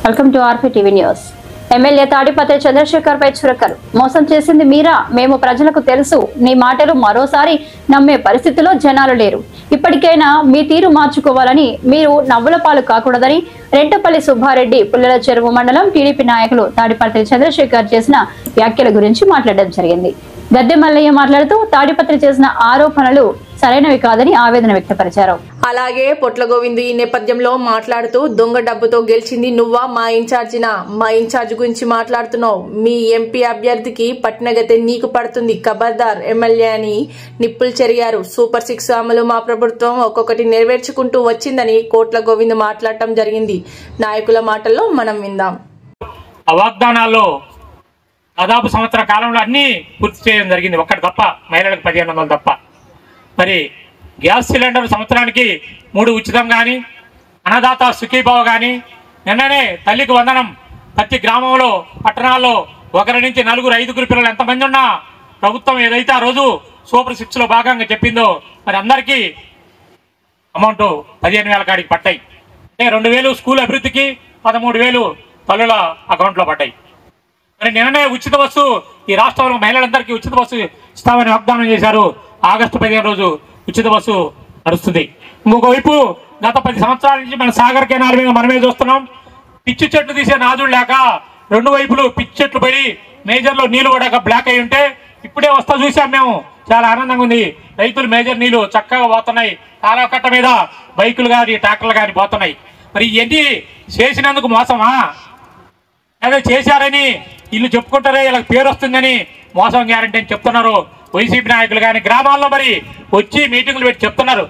Welcome to RP TV news. MLA Tadipatri Chandrasekhar పై చురకలు. మోసం చేసింది మీరా, మేము ప్రజలకు తెలుసు. నీ మాటలు మరోసారి నమ్మే పరిస్థితిలో జనాలు లేరు. ఇప్పటికైనా మీ తీరు మార్చుకోవాలని, మీరు నవ్వుల పాలు కాకూడదని రెంటపల్లి సుబ్బారెడ్డి పుల్లల చెరువు మండలం టీడీపీ నాయకులు తాడిపత్రి చంద్రశేఖర్ చేసిన వ్యాఖ్యల గురించి మాట్లాడడం జరిగింది. గద్దె మల్లయ్య మాట్లాడుతూ తాడిపత్రి చేసిన ఆరోపణలు సరైనవి కాదని ఆవేదన వ్యక్తపరిచారు. అలాగే పొట్ల గోవింద్ ఈ నేపథ్యంలో మాట్లాడుతూ దొంగ డబ్బుతో గెలిచింది నువ్వా, మా ఇన్ఛార్జ్ గురించి మాట్లాడుతున్నావు. మీ ఎంపీ అభ్యర్థికి పట్టినగతే నీకు పడుతుంది, ఖబర్దార్ ఎమ్మెల్యే అని నిప్పులు చెరిగారు. సూపర్ 6 అమలు మా ప్రభుత్వం ఒక్కొక్కటి నెరవేర్చుకుంటూ వచ్చిందని కోట్ల గోవింద్ మాట్లాడటం జరిగింది. నాయకుల మాటల్లో మనం విందాం. వాగ్దానాల్లో దాదాపు సంవత్సర కాలంలో అన్ని పూర్తి చేయడం జరిగింది, ఒక్కటి తప్ప, మహిళలకు 1500 తప్ప. మరి గ్యాస్ సిలిండర్ సంవత్సరానికి 3 ఉచితం కానీ, అన్నదాత సుఖీభావ కానీ, నిన్ననే తల్లికి వందనం ప్రతి గ్రామంలో పట్టణాల్లో 1 నుంచి 4, 5 పిల్లలు ఎంతమంది ఉన్నా ప్రభుత్వం ఏదైతే ఆ రోజు సూపర్ 6లో భాగంగా చెప్పిందో మరి అందరికీ అమౌంట్ 15,000 కాడికి పట్టాయి. అంటే 2,000 స్కూల్ అభివృద్ధికి, 13,000 తల్లుల అకౌంట్లో పడ్డాయి. మరి నిన్ననే ఉచిత బస్సు ఈ రాష్ట్రంలో మహిళలందరికీ ఉచిత బస్సు ఇస్తామని వాగ్దానం చేశారు. ఆగస్టు 15 రోజు ఉచిత బస్సు నడుస్తుంది. ఇంకొకవైపు గత 10 సంవత్సరాల నుంచి మన సాగర్ కెనాల్ మీద మనమే చూస్తున్నాం. పిచ్చి చెట్లు తీసే నాదులు లేక 2 వైపులు పిచ్చి చెట్లు పడి మేజర్లో నీళ్లు పడాక బ్లాక్ అయి ఉంటే ఇప్పుడే వస్తా చూసాం మేము. చాలా ఆనందంగా ఉంది. రైతులు మేజర్ నీళ్లు చక్కగా పోతున్నాయి. కాలకట్ట మీద బైకులు కానీ ట్రాక్టర్లు కానీ పోతున్నాయి. మరి ఇవన్నీ చేసినందుకు మోసమా, అదే చేశారని వీళ్ళు చెప్పుకుంటారే వీళ్ళకి పేరు వస్తుందని మోసం గ్యారంటీ అని చెప్తున్నారు వైసీపీ నాయకులు. కానీ గ్రామాల్లో మరి వచ్చి మీటింగులు పెట్టి చెప్తున్నారు.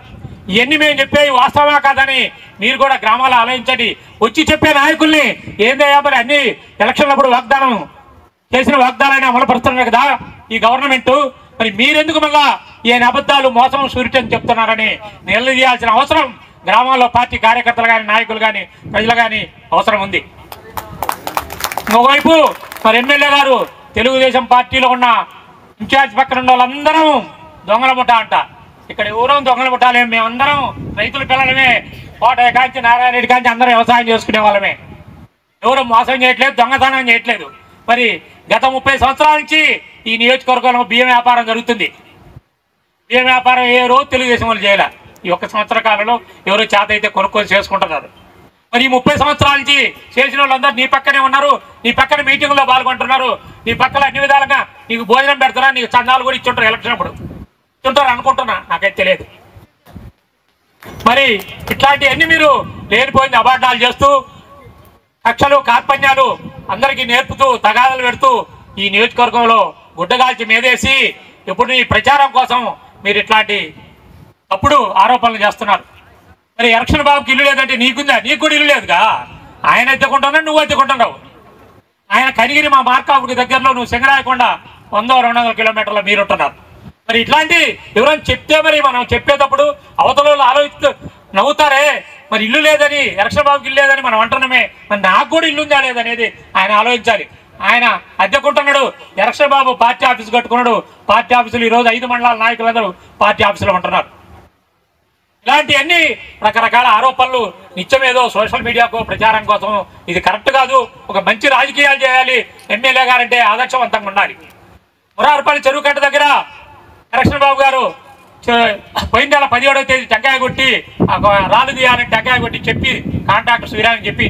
ఇవన్నీ మేము చెప్పేవి వాస్తవమా కాదని మీరు కూడా గ్రామాల్లో ఆలోచించండి. వచ్చి చెప్పే నాయకుల్ని ఏందయ్యా మరి అన్ని ఎలక్షన్లప్పుడు వాగ్దానం చేసిన వాగ్దానాన్ని అమలుపరుస్తున్నారు కదా ఈ గవర్నమెంట్. మరి మీరెందుకు మళ్ళా ఈయన అబద్ధాలు మోసం సూరిటీ అని చెప్తున్నారని నిలదీయాల్సిన అవసరం గ్రామాల్లో పార్టీ కార్యకర్తలు కానీ, నాయకులు కానీ, ప్రజలు కానీ అవసరం ఉంది. ఇంకోవైపు మరి ఎమ్మెల్యే గారు తెలుగుదేశం పార్టీలో ఉన్న ఇన్ఛార్జ్ పక్కన ఉన్న వాళ్ళందరం దొంగల ముఠా అంట. ఇక్కడ ఎవరో దొంగల ముఠాలే, మేమందరం రైతుల పిల్లలమే. కోటయ్య కాంచి, నారాయణ రెడ్డి కాంచి అందరం వ్యవసాయం చేసుకునే వాళ్ళమే. ఎవరు మోసం చేయట్లేదు, దొంగతనం చేయట్లేదు. మరి గత 30 సంవత్సరాల నుంచి ఈ నియోజకవర్గంలో బియ్యం వ్యాపారం జరుగుతుంది. బియ్యం వ్యాపారం ఏ రోజు తెలుగుదేశం వాళ్ళు చేయాల. ఈ 1 సంవత్సర కాలంలో ఎవరో చేత అయితే కొనుక్కొని చేసుకుంటున్నారు. మరి ఈ 30 సంవత్సరాల నుంచి చేసిన వాళ్ళందరూ నీ పక్కనే ఉన్నారు, నీ పక్కన మీటింగుల్లో పాల్గొంటున్నారు, నీ పక్కన అన్ని విధాలుగా నీకు భోజనం పెడతారా, నీకు చందాలు కూడా ఇచ్చుంటారు. ఎలక్షన్ అప్పుడు ఇచ్చుంటారు అనుకుంటున్నా, నాకైతే తెలియదు. మరి ఇట్లాంటివన్నీ మీరు లేనిపోయింది అబార్డాలు చేస్తూ, కక్షలు కార్పణ్యాలు అందరికీ నేర్పుతూ, తగాదాలు పెడుతూ ఈ నియోజకవర్గంలో గుడ్డగాల్చి మీదేసి ఇప్పుడు ఈ ప్రచారం కోసం మీరు ఇట్లాంటి తప్పుడు ఆరోపణలు చేస్తున్నారు. మరి ఎలక్షన్ బాబుకి ఇల్లు లేదంటే నీకుందా? నీకు కూడా ఇల్లు లేదుగా. ఆయన ఎత్తుకుంటున్నావు, నువ్వు ఎత్తుకుంటున్నావు. ఆయన కనిగిరి మా మార్కాపుకి దగ్గరలో, నువ్వు సింగరాయకొండ 100-200 కిలోమీటర్ల మీరుంటున్నారు. మరి ఇట్లాంటి ఎవరైనా చెప్తే మరి మనం చెప్పేటప్పుడు అవతల ఆలోచిస్తూ నవ్వుతారే. మరి ఇల్లు లేదని, ఎలక్షన్ బాబుకి ఇల్లు లేదని మనం అంటున్నామే, మరి నాకు కూడా ఇల్లు ఉందా లేదనేది ఆయన ఆలోచించాలి. ఆయన అద్దెకుంటున్నాడు, ఎలక్షన్ బాబు పార్టీ ఆఫీస్ కట్టుకున్నాడు. పార్టీ ఆఫీసులు ఈరోజు 5 మండలాల నాయకులందరూ పార్టీ ఆఫీసులో ఉంటున్నారు. ఇలాంటివన్నీ రకరకాల ఆరోపణలు నిత్యమేదో సోషల్ మీడియాకు ప్రచారం కోసం ఇది కరెక్ట్ కాదు. ఒక మంచి రాజకీయాలు చేయాలి. ఎమ్మెల్యే గారంటే ఆదర్శవంతంగా ఉండాలి. మురార్పల్లి చెరువు కట్ట దగ్గర ఎలక్షన్ బాబు గారు పోయిన నెల 17వ తేదీ టెంకాయ కొట్టి రాళ్ళు తీయాలని టెంకాయ కొట్టి చెప్పి కాంట్రాక్టర్స్ విరాని చెప్పి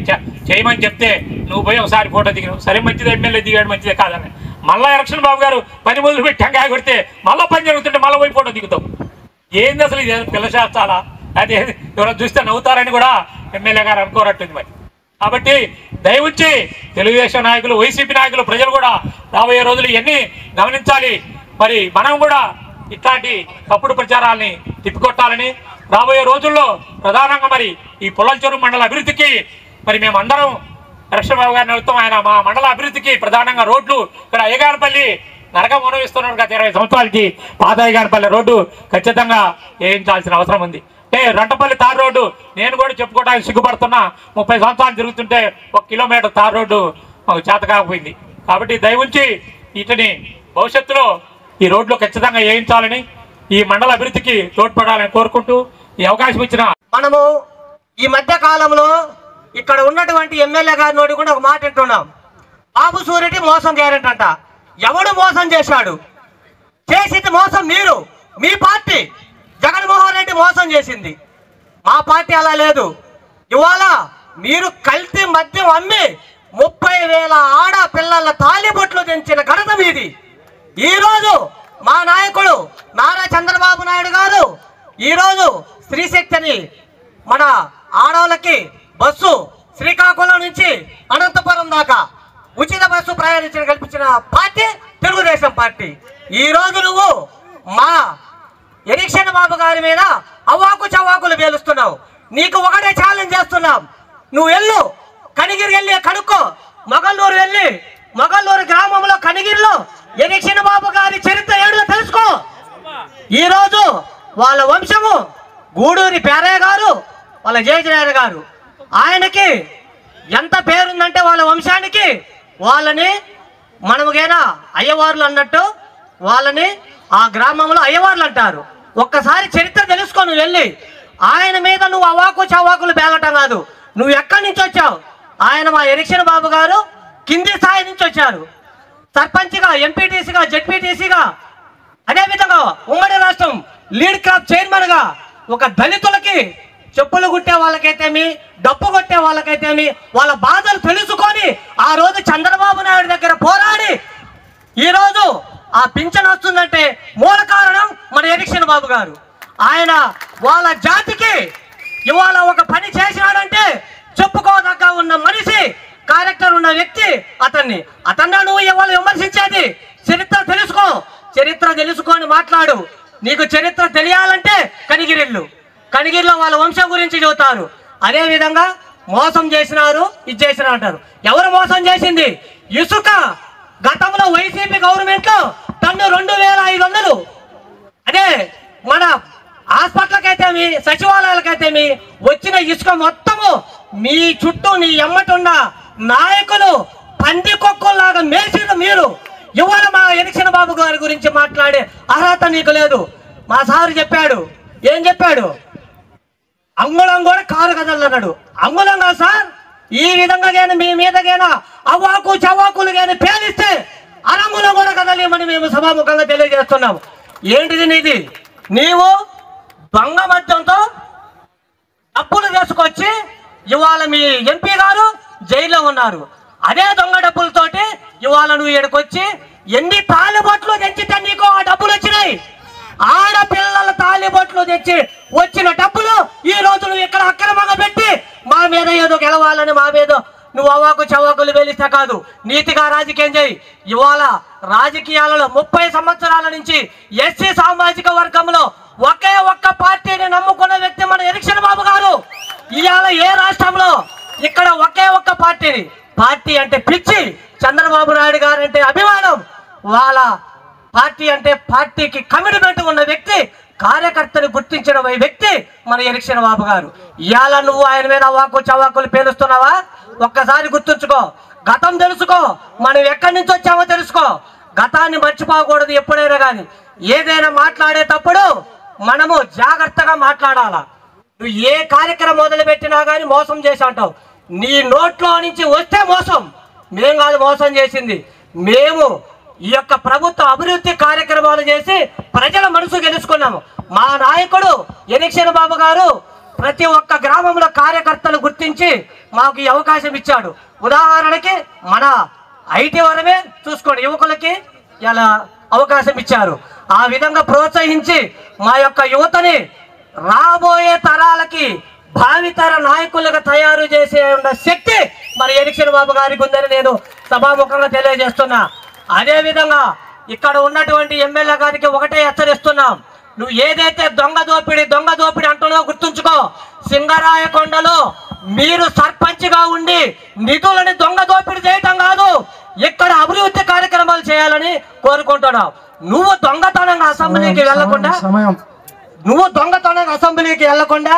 చేయమని చెప్తే నువ్వు పోయి ఒకసారి ఫోటో దిగినావు. సరే మంచిది, ఎమ్మెల్యే దిగాడు మంచిదే కాదని. మళ్ళీ ఎలక్షన్ బాబు గారు పని మొదలు పెట్టి టెంకాయ కొడితే మళ్ళీ పని జరుగుతుంటే మళ్ళీ పోయి ఫోటో దిగుతావు. ఏంది అసలు ఇది? పిల్ల శాస్త్రాలా? అది ఎవరైనా చూస్తే నవ్వుతారని కూడా ఎమ్మెల్యే గారు అనుకోరట్టుంది. మరి కాబట్టి దయవుంచి తెలుగుదేశం నాయకులు, వైసీపీ నాయకులు, ప్రజలు కూడా రాబోయే రోజులు ఇవన్నీ గమనించాలి. మరి మనం కూడా ఇట్లాంటి తప్పుడు ప్రచారాలని తిప్పికొట్టాలని, రాబోయే రోజుల్లో ప్రధానంగా మరి ఈ పుల్లల చెరువు మండల అభివృద్ధికి మరి మేమందరం ఎలక్షన్ బాబు గారిని అడుగుతాం. ఆయన మా మండల అభివృద్ధికి ప్రధానంగా రోడ్లు ఇక్కడ అయ్యగారపల్లి నరకం అనుభవిస్తున్నారు. గత 20 సంవత్సరాలకి పాత అయ్యగారపల్లి రోడ్డు ఖచ్చితంగా వేయించాల్సిన అవసరం ఉంది. రెంటపల్లి తార్ రోడ్డు నేను కూడా చెప్పుకోవడానికి సిగ్గుపడుతున్నా. 30 సంవత్సరాలు తిరుగుతుంటే 1 కిలోమీటర్ తార్ రోడ్డు మాకు చేత కాకపోయింది. కాబట్టి దయవుంచి వీటిని భవిష్యత్తులో ఈ రోడ్లు ఖచ్చితంగా వేయించాలని, ఈ మండల అభివృద్ధికి తోడ్పడాలని కోరుకుంటూ ఈ అవకాశం ఇచ్చిన మనము ఈ మధ్య కాలంలో ఇక్కడ ఉన్నటువంటి ఎమ్మెల్యే గారి నోటి కూడా ఒక మాట వింటున్నాం. బాబు సూరెడ్డి మోసం గ్యారెంటీ అంట. ఎవడు మోసం చేశాడు? చేసింది మోసం మీరు, మీ పార్టీ. జగన్మోహన్ రెడ్డి మోసం చేసింది. మా పార్టీ అలా లేదు. ఇవాళ మీరు కల్తీ మద్యం అమ్మి 30,000 ఆడపిల్లల తాలిబొట్లు తెంచిన ఘనత మీది. ఈరోజు మా నాయకుడు నారా చంద్రబాబు నాయుడు గారు ఈరోజు స్త్రీశక్తిని మన ఆడవాళ్ళకి బస్సు శ్రీకాకుళం నుంచి అనంతపురం దాకా ఉచిత బస్సు ప్రయాణించిన కల్పించిన పార్టీ తెలుగుదేశం పార్టీ. ఈరోజు నువ్వు మా ఎరిక్షన్ బాబు గారి మీద అవాకు చవాకులు పేలుస్తున్నావు. నీకు ఒకటే ఛాలెంజ్ చేస్తున్నాం. నువ్వు వెళ్ళు, కనిగిరి వెళ్ళి కనుక్కో. మొగల్లూరు గ్రామంలో కనిగిరిలో ఎరిక్షన్ బాబు గారి చరిత్ర ఏడుగా తెలుసుకో. ఈరోజు వాళ్ళ వంశము గూడూరి పేరయ్య గారు, వాళ్ళ జయజనారాయణ గారు, ఆయనకి ఎంత పేరుందంటే వాళ్ళ వంశానికి వాళ్ళని మనముగైనా అయ్యవార్లు అన్నట్టు వాళ్ళని ఆ గ్రామంలో అయ్యవార్లు అంటారు. ఒక్కసారి చరిత్ర తెలుసుకో. నువ్వు వెళ్ళి ఆయన మీద నువ్వు అవాకు చవాకులు పేలటం కాదు. నువ్వు ఎక్కడి నుంచి వచ్చావు? ఆయన మా ఎరిక్షన్ బాబు గారు కింది స్థాయి నుంచి వచ్చారు. సర్పంచ్గా, ఎంపీటీసీగా, జెడ్పీటీసీగా, అదేవిధంగా ఉమ్మడి రాష్ట్రం లీడ్ క్రాప్ చైర్మన్గా ఒక దళితులకి చెప్పులు కుట్టే వాళ్ళకైతేమి, డప్పు కొట్టే వాళ్ళకైతేమి వాళ్ళ బాధలు తెలుసుకొని ఆ రోజు చంద్రబాబు నాయుడు దగ్గర పోరాడి ఈరోజు ఆ పింఛన్ వస్తుందంటే మూల కారణం మన ఎరిక్షన్ బాబు గారు. ఆయన వాళ్ళ జాతికి ఇవాళ ఒక పని చేసినాడంటే చెప్పుకోదగ్గ ఉన్న మనిషి, క్యారెక్టర్ ఉన్న వ్యక్తి అతన్ని నువ్వు ఇవాళ విమర్శించేది. చరిత్ర తెలుసుకో. చరిత్ర తెలుసుకొని మాట్లాడు. నీకు చరిత్ర తెలియాలంటే కనిగిరిలో వాళ్ళ వంశం గురించి చెబుతారు. అదే విధంగా మోసం చేసినారు, ఇది చేసినారు అంటారు. ఎవరు మోసం చేసింది? ఇసుక గతంలో వైసీపీ గవర్నమెంట్ లో టన్ను 2,500. అదే మన హాస్పిటల్కైతేమి, సచివాలయాలకైతేమి వచ్చిన ఇసుక మొత్తము మీ చుట్టూ నీ ఎమ్మటున్న నాయకులు పంది కుక్కల్లాగా మేసిన మీరు. ఇవాళ మా ఎరిక్షన్ బాబు గారి గురించి మాట్లాడే అర్హత నీకు లేదు. మా సారు చెప్పాడు. ఏం చెప్పాడు? అంగుళం కూడా కారు కదలన్నాడు. అంగుళం కాదు సార్. ఈ విధంగా కానీ మీ మీద కానీ అవాకు చవాకులు కానీ పేలిస్తే అరంగులం కూడా కదలేమని మేము సభాముఖంగా తెలియజేస్తున్నాము. ఏంటిది నీది? నీవు దొంగ మద్యంతో డబ్బులు తీసుకొచ్చి ఇవాళ మీ ఎంపీ గారు జైల్లో ఉన్నారు. అదే దొంగ డబ్బులతోటి ఇవాళ నువ్వు ఇక్కడికొచ్చి ఎన్ని తాలిబొట్లు తెచ్చితే నీకు ఆ డబ్బులు వచ్చినాయి. ఆడపిల్లల తాలిబొట్లు తెచ్చి వచ్చిన డబ్బులు ఈ రోజు నువ్వు ఇక్కడ అక్రమంగా పెట్టి మా మీద ఏదో గెలవాలని మా మీద నువ్వు అవాకు చవాకులు వెలిస్తే కాదు. నీతిగా రాజకీయం చేయి. ఇవాళ రాజకీయాలలో 30 సంవత్సరాల నుంచి ఎస్సీ సామాజిక వర్గంలో ఒకే ఒక్క పార్టీని నమ్ముకున్న వ్యక్తి మన ఎరిక్షన్ బాబు గారు. ఇవాళ ఏ రాష్ట్రంలో ఇక్కడ ఒకే ఒక్క పార్టీ అంటే పిచ్చి. చంద్రబాబు నాయుడు గారు అంటే అభిమానం. వాళ్ళ పార్టీ అంటే పార్టీకి కమిట్మెంట్ ఉన్న వ్యక్తి, కార్యకర్తని గుర్తించిన వ్యక్తి మన ఎరిక్షన్ బాబు గారు. ఇవాళ నువ్వు ఆయన మీద అవాకు చవాకులు పేలుస్తున్నావా? ఒక్కసారి గుర్తుంచుకో. గతం తెలుసుకో. మనం ఎక్కడి నుంచి వచ్చామో తెలుసుకో. గతాన్ని మర్చిపోకూడదు. ఎప్పుడైనా కానీ ఏదైనా మాట్లాడేటప్పుడు మనము జాగ్రత్తగా మాట్లాడాలా. నువ్వు ఏ కార్యక్రమం మొదలు పెట్టినా కానీ మోసం చేసి అంటావు. నీ నోట్లో నుంచి వస్తే మోసం. మేం కాదు మోసం చేసింది. మేము ఈ యొక్క ప్రభుత్వ అభివృద్ధి కార్యక్రమాలు చేసి ప్రజల మనసు గెలుచుకున్నాము. మా నాయకుడు ఎరిక్షన్ బాబు గారు ప్రతి ఒక్క గ్రామంలో కార్యకర్తలు గుర్తించి మాకు ఈ అవకాశం ఇచ్చాడు. ఉదాహరణకి మన ఐటీ వరమే చూసుకోండి, యువకులకి ఇలా అవకాశం ఇచ్చారు. ఆ విధంగా ప్రోత్సహించి మా యొక్క యువతని రాబోయే తరాలకి భావితర నాయకులుగా తయారు చేసే శక్తి మన ఎరిక్షన్ బాబు గారికి ఉందని నేను సభాముఖంగా తెలియజేస్తున్నా. అదే విధంగా ఇక్కడ ఉన్నటువంటి ఎమ్మెల్యే గారికి ఒకటే హెచ్చరిస్తున్నాం. నువ్వు ఏదైతే దొంగ దోపిడి అంటున్నావు గుర్తుంచుకో. సింగరాయకొండలో మీరు సర్పంచ్గా ఉండి నిధులని దొంగ దోపిడి చేయటం కాదు, ఇక్కడ అభివృద్ధి కార్యక్రమాలు చేయాలని కోరుకుంటున్నావు. నువ్వు దొంగతనంగా అసెంబ్లీకి వెళ్లకుండా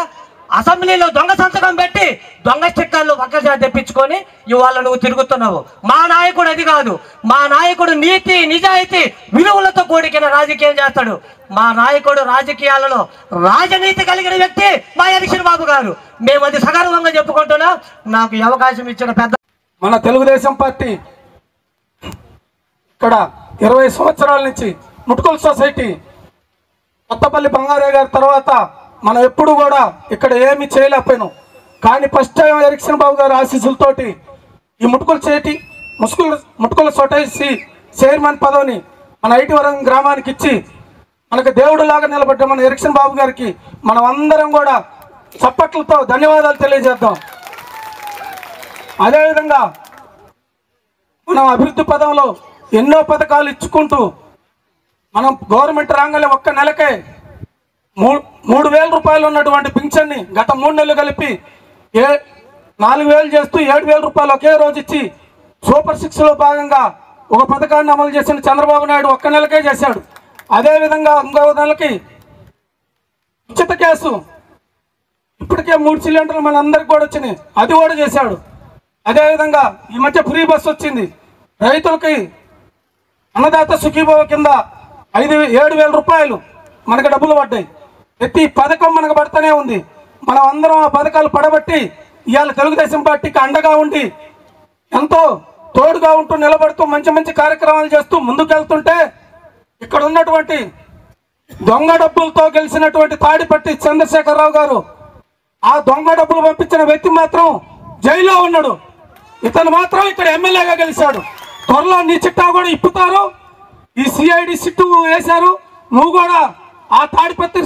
అసెంబ్లీలో దొంగ సంతకం పెట్టి దొంగ స్టిక్కర్లు పక్కన తెప్పించుకొని ఇవాళ నువ్వు తిరుగుతున్నావు. మా నాయకుడు అది కాదు. మా నాయకుడు నీతి నిజాయితీ విలువలతో కూడిన రాజకీయం చేస్తాడు. మా నాయకుడు రాజకీయాలలో రాజనీతి కలిగిన వ్యక్తి మా ఎలక్షన్ బాబు గారు. మేము అది సగర్వంగా చెప్పుకుంటున్నాం. నాకు ఈ అవకాశం ఇచ్చిన పెద్ద మన తెలుగుదేశం పార్టీ ఇక్కడ 20 సంవత్సరాల నుంచి ముట్కుల సొసైటీ కొత్తపల్లి బంగారయ్య గారి తర్వాత మనం ఎప్పుడు కూడా ఇక్కడ ఏమి చేయలేకపోయినాం. కానీ ఫస్ట్ టైం ఎలక్షన్ బాబు గారి ఆశీస్సులతోటి ఈ ముట్కుల సొసైటీ చైర్మన్ పదవిని మన ఐటివరం గ్రామానికి ఇచ్చి మనకు దేవుడులాగా నిలబడ్డ మన ఎలక్షన్ బాబు గారికి మనం అందరం కూడా చప్పట్లతో ధన్యవాదాలు తెలియజేద్దాం. అదేవిధంగా మనం అభివృద్ధి పదంలో ఎన్నో పథకాలు ఇచ్చుకుంటూ మనం గవర్నమెంట్ రాగానే ఒక్క నెలకే 3,000 రూపాయలు ఉన్నటువంటి పింఛన్ని గత 3 నెలలు కలిపి 4,000 చేస్తూ 7,000 రూపాయలు ఒకే రోజు ఇచ్చి సూపర్ 6లో భాగంగా ఒక పథకాన్ని అమలు చేసిన చంద్రబాబు నాయుడు ఒక్క నెలకే చేశాడు. అదేవిధంగా ఇంకో నెలకి ఉచిత గ్యాసు ఇప్పటికే 3 సిలిండర్లు మన అందరికి కూడా వచ్చినాయి, అది కూడా చేశాడు. అదేవిధంగా ఈ మధ్య ఫ్రీ బస్ వచ్చింది. రైతులకి అన్నదాత సుఖీభవ కింద 7,000 రూపాయలు మనకు డబ్బులు పడ్డాయి. ప్రతి పథకం మనకు పడుతూనే ఉంది. మనం అందరం ఆ పథకాలు పడబట్టి ఇవాళ తెలుగుదేశం పార్టీకి అండగా ఉండి ఎంతో తోడుగా ఉంటూ నిలబడుతూ మంచి మంచి కార్యక్రమాలు చేస్తూ ముందుకెళ్తుంటే ఇక్కడ ఉన్నటువంటి దొంగ డబ్బులతో గెలిచినటువంటి తాడిపట్టి చంద్రశేఖరరావు గారు ఆ దొంగ డబ్బులు పంపించిన వ్యక్తి మాత్రం జైల్లో ఉన్నాడు. ఇతను మాత్రం ఇక్కడ ఎమ్మెల్యేగా గెలిచాడు. త్వరలో నీ చిట్టా కూడా ఇప్పుతారు. ఈ సిఐడి సిట్టు వేశారు. నువ్వు కూడా ఆ తాడిపత్రి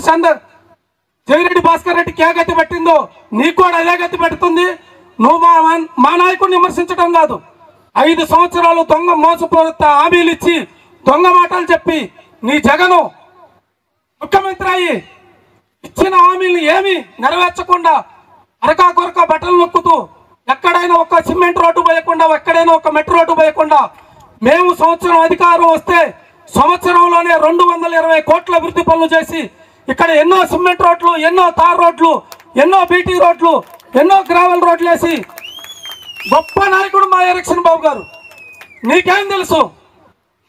జైరెడ్డి భాస్కర్ రెడ్డికి ఏ గతి పట్టిందో నీకు కూడా అదే గతి పెడుతుంది. నువ్వు మా నాయకుడిని విమర్శించడం కాదు, 5 సంవత్సరాలు దొంగ మోసపూరిత హామీలు ఇచ్చి దొంగ మాటలు చెప్పి నీ జగను ముఖ్యమంత్రి అయ్యి ఇచ్చిన హామీలు ఏమి నెరవేర్చకుండా అరకా కొరక బట్టలు నొక్కుతూ ఎక్కడైనా ఒక సిమెంట్ రోడ్డు పోయకుండా ఎక్కడైనా ఒక మెట్రో రోడ్డు పోయకుండా మేము సంవత్సరం అధికారం వస్తే సంవత్సరంలోనే 220 కోట్ల అభివృద్ధి పనులు చేసి ఇక్కడ ఎన్నో సిమెంట్ రోడ్లు, ఎన్నో తార్ రోడ్లు, ఎన్నో బీటీ రోడ్లు, ఎన్నో గ్రావెల్ రోడ్లు వేసి గొప్ప నాయకుడు మా ఎలక్షన్ బాబు గారు. నీకేం తెలుసు?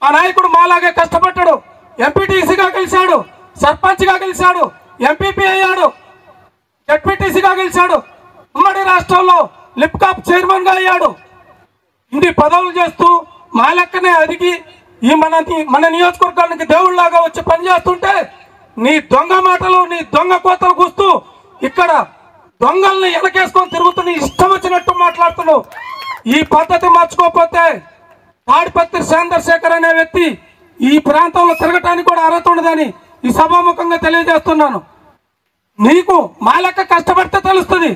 ఆ నాయకుడు మాలాగే కష్టపడ్డాడు. ఎంపీటీసీగా గెలిచాడు, సర్పంచ్గా గెలిచాడు, ఎంపీపీ అయ్యాడు, జెడ్పీటీసీగా గెలిచాడు, ఉమ్మడి రాష్ట్రంలో లిప్కాప్ చైర్మన్గా అయ్యాడు. ఇన్ని పదవులు చేస్తూ మా లెక్కనే అదిగి ఈ మన నియోజకవర్గానికి దేవుళ్లాగా వచ్చి పనిచేస్తుంటే నీ దొంగ మాటలు, నీ దొంగ కోతలు కూస్తూ ఇక్కడ దొంగల్ని వెనకేసుకొని తిరుగుతూ ఇష్టం వచ్చినట్టు మాట్లాడుతున్నావు. ఈ పద్ధతి మార్చుకోకపోతే తాడిపత్రి చంద్రశేఖర్ అనే వ్యక్తి ఈ ప్రాంతంలో తిరగటానికి కూడా అర్హత ఉండదని ఈ సభాముఖంగా తెలియజేస్తున్నాను. నీకు మా లెక్క కష్టపడితే తెలుస్తుంది.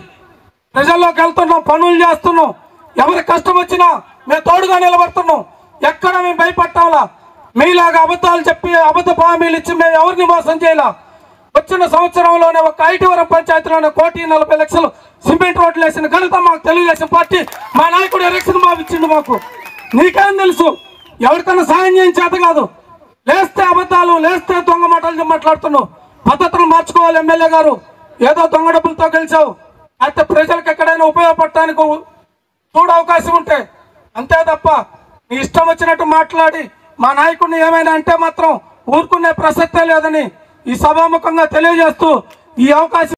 ప్రజల్లోకి వెళ్తున్నాం, పనులు చేస్తున్నాం, ఎవరి కష్టం వచ్చినా మేము తోడుగా నిలబడుతున్నాం. ఎక్కడ మేము భయపడటంలా మీలాగా అబద్ధాలు చెప్పి అబద్ధ హామీలు ఇచ్చి మేము ఎవరిని మోసం చేయాల. వచ్చిన సంవత్సరంలోనే ఒక ఐటివరం పంచాయతీలోనే 1,40,00,000 సిమెంట్ రోడ్లు వేసిన ఘనత మాకు తెలుగుదేశం పార్టీ మా నాయకుడు ఎలక్షన్ బాబు ఇచ్చిండు. మాకు నీకేం తెలుసు? ఎవరికన్నా సాయం చేయని చేత కాదు. లేస్తే అబద్ధాలు, లేస్తే దొంగ మాటలు మాట్లాడుతున్నావు. పద్ధతులు మార్చుకోవాలి. ఎమ్మెల్యే గారు ఏదో దొంగ డబ్బులతో గెలిచావు, అయితే ప్రజలకు ఎక్కడైనా ఉపయోగపడటానికి చూడ అవకాశం ఉంటే అంతే తప్ప నీ ఇష్టం వచ్చినట్టు మాట్లాడి మా నాయకుడిని ఏమైనా అంటే మాత్రం ఊరుకునే ప్రసక్తే లేదని ఈ సభాముఖంగా తెలియజేస్తూ ఈ అవకాశం